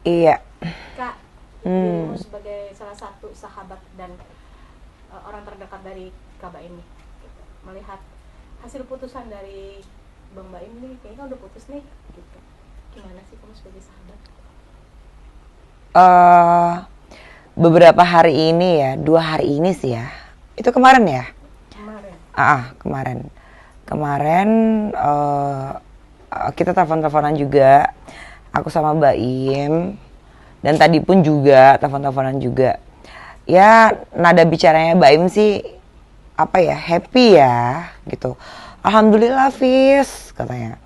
Iya. Kak, dirimu sebagai salah satu sahabat dan orang terdekat dari Kak Baim nih, gitu. Melihat hasil putusan dari Bang Baim nih, kayaknya udah putus nih, gitu. Gimana sih kamu sebagai sahabat? Beberapa hari ini ya, 2 hari ini sih ya. Itu kemarin ya? Kemarin. Kemarin. Kemarin kita telepon-teleponan juga. Aku sama Baim. Dan tadi pun juga telepon-teleponan juga. Ya, nada bicaranya Baim sih apa ya, happy ya gitu. Alhamdulillah Fis katanya.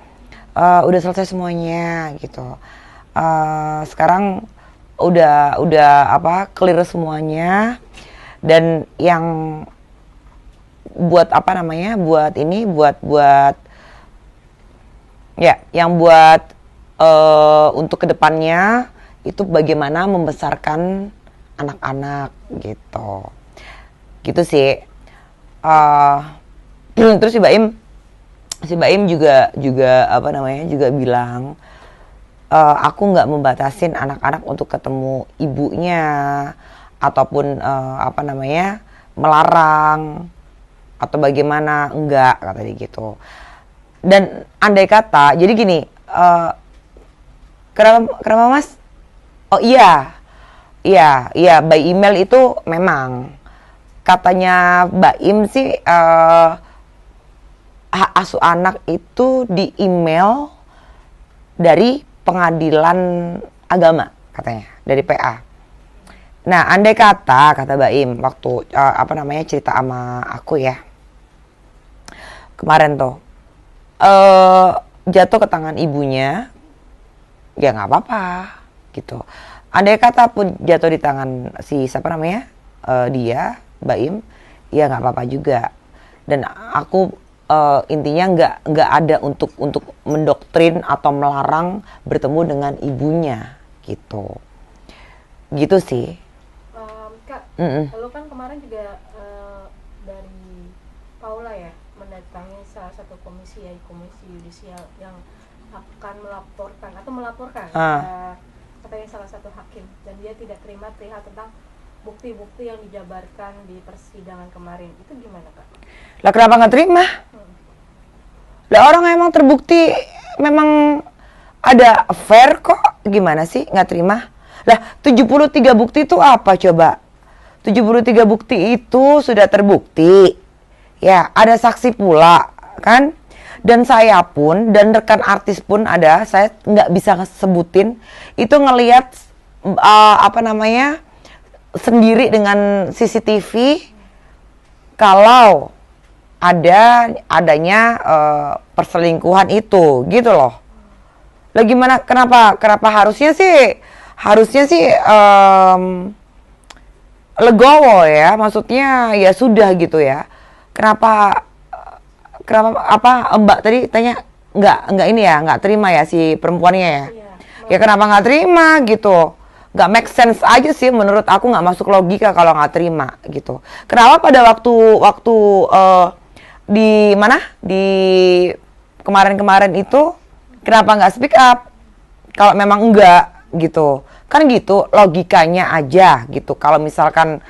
Udah selesai semuanya gitu. Sekarang udah apa, clear semuanya. Dan yang buat apa namanya, buat ini, buat ya, yang buat untuk kedepannya itu bagaimana membesarkan anak-anak gitu sih. Terus si Baim juga apa namanya, juga bilang aku nggak membatasin anak-anak untuk ketemu ibunya ataupun apa namanya, melarang atau bagaimana, enggak, kata dia gitu. Dan andai kata, jadi gini, kenapa Mas? Oh iya, by email itu memang katanya Baim sih, hak asuh anak itu di email dari pengadilan agama katanya, dari PA. Nah, andai kata Baim waktu apa namanya, cerita sama aku ya kemarin tuh, jatuh ke tangan ibunya, ya nggak apa-apa gitu. Andai kata pun jatuh di tangan si siapa namanya, dia Baim, ya nggak apa-apa juga. Dan aku intinya nggak ada untuk mendoktrin atau melarang bertemu dengan ibunya gitu sih. Kak, lalu kan kemarin juga dari Paula ya mendatangi salah satu komisi yudisial yang akan melaporkan katanya salah satu hakim, dan dia tidak terima perihal tentang bukti-bukti yang dijabarkan di persidangan kemarin. Itu gimana Kak? Lah kenapa nggak terima? Lah orang emang terbukti memang ada affair kok, gimana sih nggak terima? Lah 73 bukti itu apa coba? 73 bukti itu sudah terbukti. Ya, ada saksi pula, kan? Dan saya pun, dan rekan artis pun ada, saya nggak bisa sebutin, itu ngelihat apa namanya, sendiri dengan CCTV, kalau adanya perselingkuhan itu, gitu loh. Lah gimana, kenapa harusnya sih legowo ya, maksudnya ya sudah gitu ya. Kenapa apa Mbak tadi tanya, nggak ini ya, nggak terima ya si perempuannya ya? Ya kenapa nggak terima gitu? Nggak make sense aja sih menurut aku, nggak masuk logika kalau nggak terima gitu. Kenapa pada waktu di mana, di kemarin itu kenapa nggak speak up kalau memang enggak gitu, kan gitu logikanya aja gitu. Kalau misalkan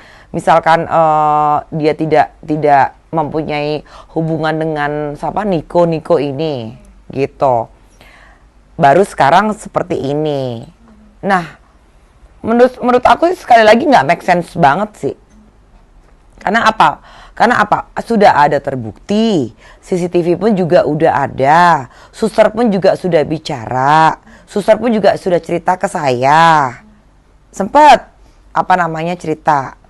dia tidak mempunyai hubungan dengan siapa, Niko ini gitu, baru sekarang seperti ini. Nah, menurut aku sekali lagi nggak make sense banget sih. Karena apa? Sudah ada terbukti, CCTV pun juga udah ada, suster pun juga sudah bicara, suster pun juga sudah cerita ke saya, sempet apa namanya cerita.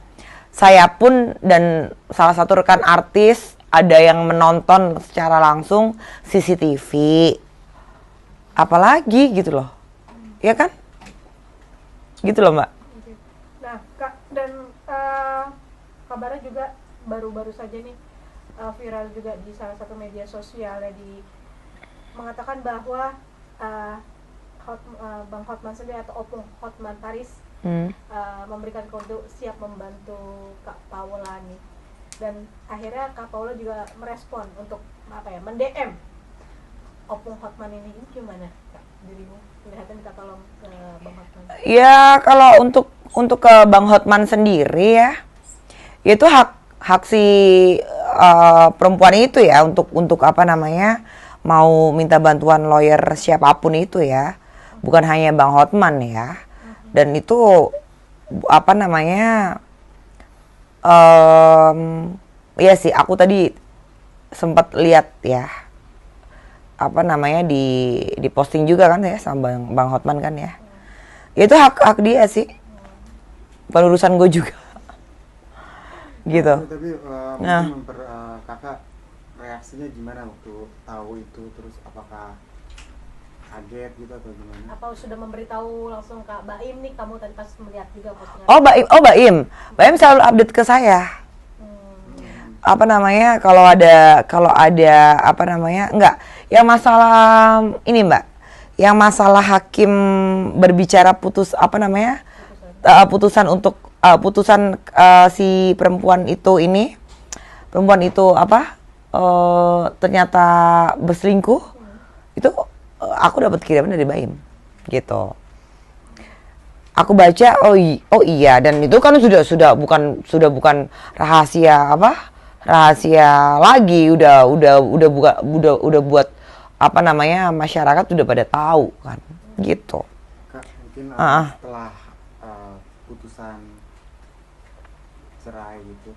Saya pun dan salah satu rekan artis ada yang menonton secara langsung CCTV. Apalagi gitu loh, ya kan? Gitu loh Mbak. Nah Kak, dan kabarnya juga baru-baru saja nih viral juga di salah satu media sosial ya, mengatakan bahwa Bang Hotman sendiri atau Opung Hotman Paris memberikan kode siap membantu Kak Paula nih, dan akhirnya Kak Paula juga merespon untuk apa ya, mendm Opung Hotman ini gimana Kak, dirimu melihatnya minta tolong ke Bang Hotman? Ya kalau untuk ke Bang Hotman sendiri ya, itu hak si perempuan itu ya untuk apa namanya mau minta bantuan lawyer siapapun itu ya, bukan hanya Bang Hotman ya. Dan itu apa namanya ya sih aku tadi sempat lihat ya apa namanya di posting juga kan ya sama Bang Hotman kan ya. Itu hak dia sih, bukan urusan gue juga. Gitu. Tapi Nah. mungkin kakak reaksinya gimana waktu tahu itu, terus apakah kaget gitu atau gimana? Apa sudah memberitahu langsung ke Baim nih, kamu tadi pas melihat juga postingan? Baim selalu update ke saya. Apa namanya kalau ada apa namanya enggak yang masalah ini Mbak, yang masalah hakim berbicara putus apa namanya putusan untuk putusan si perempuan itu apa ternyata berselingkuh itu aku dapat kiriman dari Baim gitu. Aku baca oh iya, dan itu kan sudah bukan rahasia lagi, udah buat apa namanya masyarakat udah pada tahu kan gitu. Kak, mungkin setelah putusan cerai gitu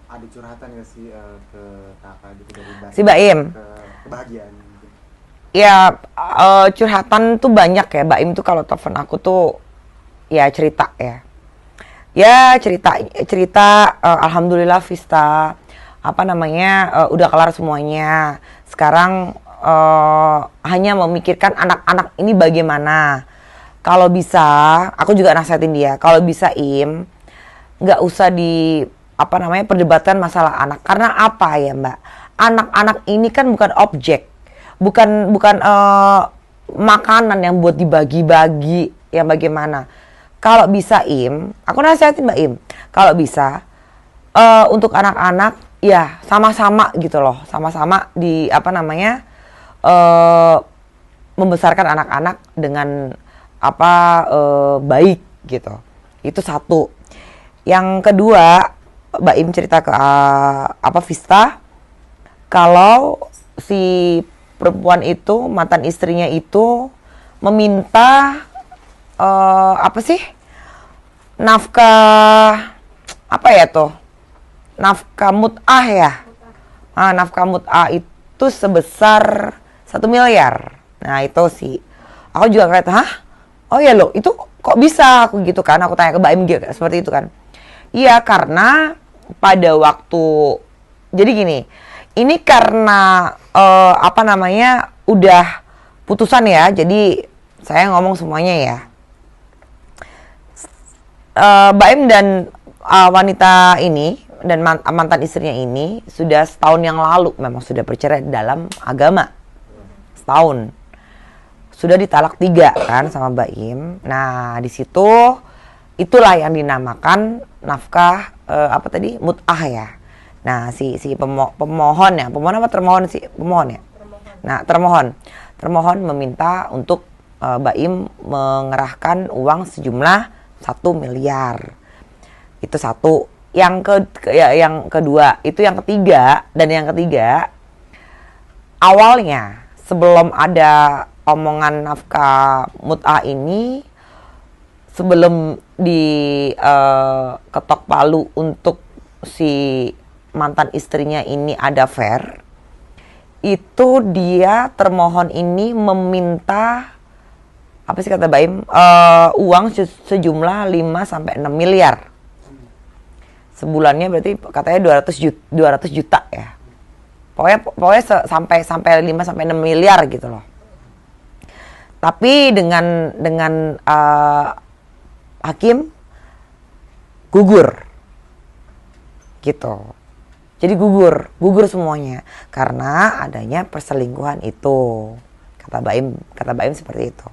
ada curhatan ya sih ke kakak gitu dari Si Baim ke kebahagiaan mungkin. ya curhatan tuh banyak ya. Baim tuh kalau telepon aku tuh ya cerita alhamdulillah Vista apa namanya udah kelar semuanya. Sekarang hanya memikirkan anak-anak ini bagaimana. Kalau bisa, aku juga nasihatin dia, kalau bisa nggak usah apa namanya perdebatkan masalah anak. Karena apa ya Mbak? Anak-anak ini kan bukan objek, bukan makanan yang buat dibagi-bagi yang bagaimana. Kalau bisa aku nasihatin Mbak kalau bisa untuk anak-anak ya sama-sama gitu loh, sama-sama di apa namanya membesarkan anak-anak dengan apa baik gitu. Itu satu. Yang kedua, Mbak Im cerita ke apa Vista kalau si perempuan itu mantan istrinya itu meminta apa sih nafkah apa ya tuh nafkah mut'ah ya. Nafkah mut'ah itu sebesar 1 miliar. Nah itu sih aku juga kayak oh ya loh itu kok bisa aku gitu kan, aku tanya ke Mbak Im seperti itu kan. Iya karena pada waktu jadi gini, ini karena apa namanya udah putusan ya, jadi saya ngomong semuanya ya. Mbak Im dan wanita ini dan mantan istrinya ini sudah setahun yang lalu memang sudah bercerai dalam agama. Setahun. Sudah ditalak 3 kan sama Mbak Im. Nah, di situ itulah yang dinamakan nafkah apa tadi? Mut'ah ya. Nah, si pemohon ya. Pemohon apa termohon sih? Pemohon ya. Nah, termohon meminta untuk Mbak Im mengerahkan uang sejumlah 1 miliar. Itu satu. Yang kedua, itu yang ketiga, dan yang ketiga awalnya sebelum ada omongan nafkah mut'ah ini, sebelum ketok palu untuk si mantan istrinya ini ada fair, itu dia termohon ini meminta apa sih kata Baim uang sejumlah 5 sampai 6 miliar. Sebulannya berarti katanya 200 juta ya. Pokoknya sampai 5 sampai 6 miliar gitu loh. Tapi dengan hakim gugur. Gitu. Jadi gugur semuanya karena adanya perselingkuhan itu. Kata Baim seperti itu.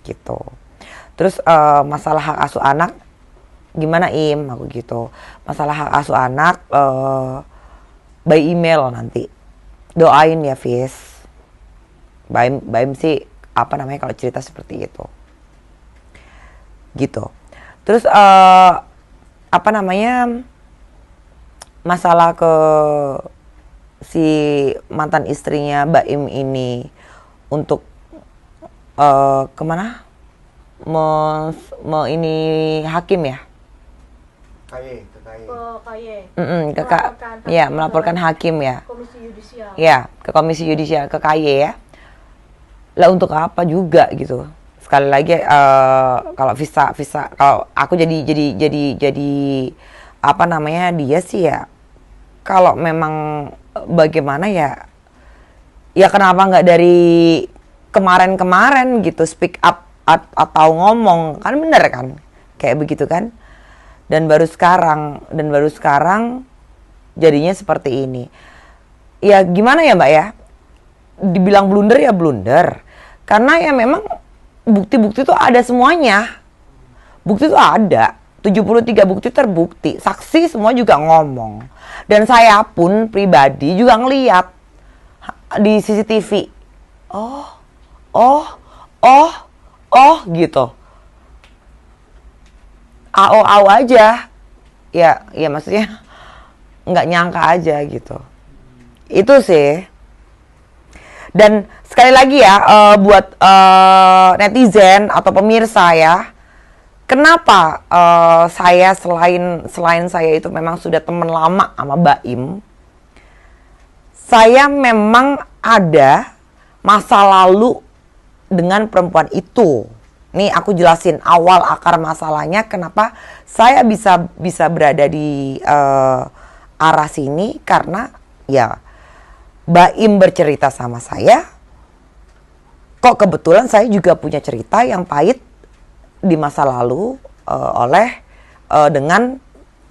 Gitu. Terus masalah hak asuh anak gimana aku gitu. Masalah hak asuh anak by email nanti. Doain ya Fis. Baim sih apa namanya kalau cerita seperti itu. gitu. Terus apa namanya, masalah ke si mantan istrinya Baim ini untuk kemana? Ini hakim ya? KY, ke KY. Ke KY. Ke ya, melaporkan hakim ya. Komisi Yudisial. Ya, ke Komisi Yudisial, ke KY ya. Lah untuk apa juga gitu. Sekali lagi kalau visa kalau aku jadi apa namanya, dia sih ya, kalau memang bagaimana ya kenapa nggak dari kemarin gitu speak up atau ngomong, kan bener kan kayak begitu kan. Dan baru sekarang jadinya seperti ini. Ya gimana ya Mbak ya, dibilang blunder ya blunder, karena ya memang bukti-bukti itu ada semuanya. Bukti itu ada, 73 bukti terbukti, saksi semua juga ngomong. Dan saya pun pribadi juga ngeliat di CCTV. Oh gitu. AO aja. Ya maksudnya nggak nyangka aja gitu. Itu sih. Dan sekali lagi ya, buat netizen atau pemirsa ya, kenapa saya selain saya itu memang sudah teman lama sama Baim, saya memang ada masa lalu dengan perempuan itu. Nih aku jelasin awal akar masalahnya kenapa saya bisa berada di arah sini, karena ya Baim bercerita sama saya, kok kebetulan saya juga punya cerita yang pahit di masa lalu dengan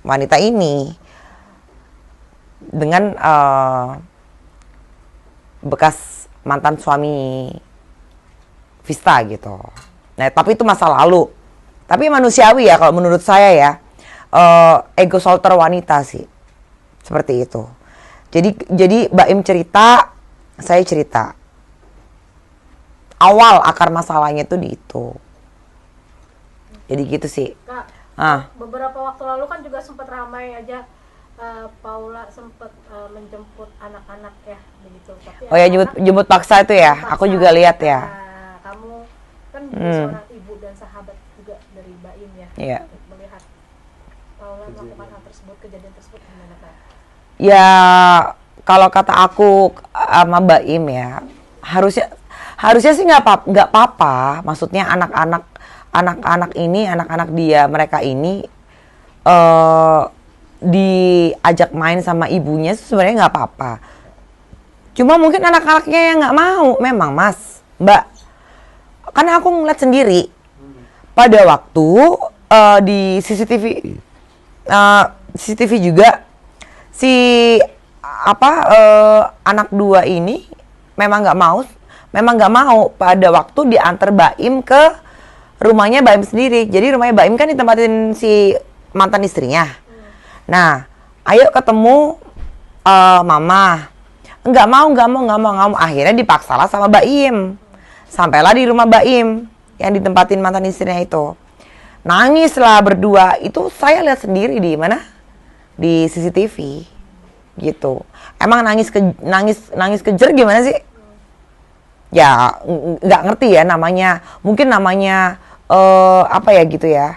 wanita ini, dengan bekas mantan suami Vista gitu. Nah tapi itu masa lalu, tapi manusiawi ya kalau menurut saya ya, ego solter wanita sih seperti itu. Jadi Baim cerita, saya cerita. Awal akar masalahnya tuh di itu. Jadi gitu sih. Kak, beberapa waktu lalu kan juga sempat ramai aja, Paula sempat menjemput anak-anak ya begitu. Tapi oh ya, jemput paksa itu ya, paksa. aku juga lihat ya. Nah, kamu kan seorang ibu dan sahabat juga dari Baim ya. Iya. Melihat Paula melakukan hal tersebut, kejadian tersebut gimana Kak? Ya kalau kata aku sama Baim ya, harusnya sih nggak apa-apa. Maksudnya anak-anak ini, anak-anak dia, mereka ini diajak main sama ibunya sebenarnya nggak apa-apa. Cuma mungkin anak-anaknya yang nggak mau, memang Mas, Mbak. Karena aku ngeliat sendiri pada waktu di CCTV juga si anak dua ini memang nggak mau pada waktu diantar Baim ke rumahnya Baim sendiri. Jadi rumahnya Baim kan ditempatin si mantan istrinya. Nah, ayo ketemu mama. Nggak mau. Akhirnya dipaksalah sama Baim. Sampailah di rumah Baim yang ditempatin mantan istrinya itu. Nangislah berdua. Itu saya lihat sendiri di mana? Di CCTV. Gitu. Emang nangis kejer gimana sih? Ya nggak ngerti ya namanya. Mungkin namanya apa ya gitu ya.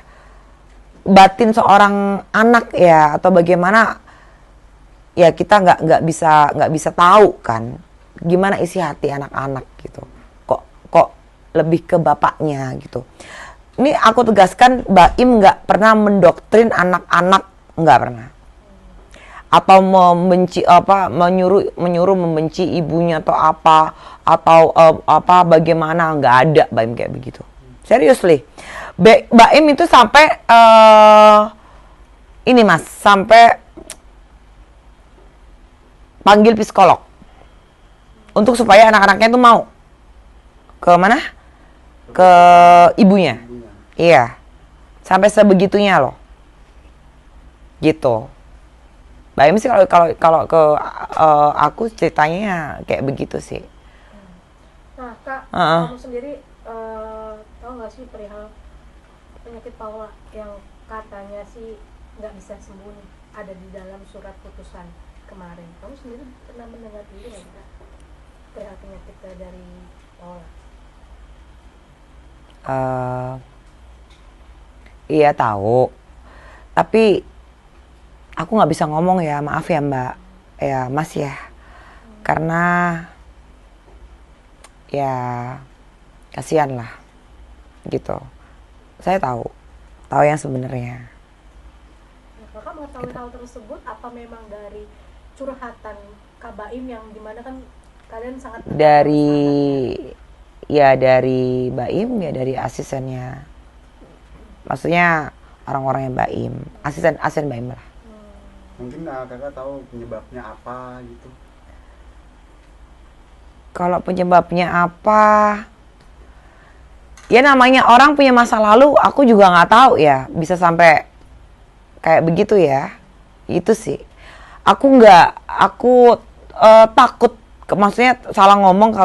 Batin seorang anak ya, atau bagaimana ya, kita nggak bisa tahu kan gimana isi hati anak-anak gitu. Kok lebih ke bapaknya gitu. Ini aku tegaskan, Baim nggak pernah mendoktrin anak-anak, nggak pernah. Atau menyuruh membenci ibunya atau apa bagaimana, nggak ada Baim kayak begitu. Seriously. Baim itu sampai ini Mas, sampai panggil psikolog untuk supaya anak-anaknya tuh mau ke mana? Ke ibunya. Iya. Sampai sebegitunya loh. Gitu. Baim sih kalau ke aku ceritanya kayak begitu sih. Nah Kak, kamu sendiri tahu nggak sih perihal penyakit Paula yang katanya sih nggak bisa sembuh nih, ada di dalam surat putusan kemarin. Kamu sendiri pernah mendengar dulu nggak perihal penyakit dari Paula? Iya tahu, tapi aku nggak bisa ngomong ya, maaf ya Mbak, ya Mas ya, karena ya kasihan lah gitu. Saya tahu yang sebenarnya. Nah, kakak mengetahui hal tersebut apa memang dari curhatan Kak Baim yang dimana kan kalian sangat Dari Baim ya, dari asistennya, maksudnya orang-orangnya Baim, asisten Baim lah. Mungkin kakak tahu penyebabnya apa gitu. Kalau penyebabnya apa, ya namanya orang punya masa lalu, aku juga nggak tahu ya bisa sampai kayak begitu ya. Itu sih aku takut, maksudnya salah ngomong kalau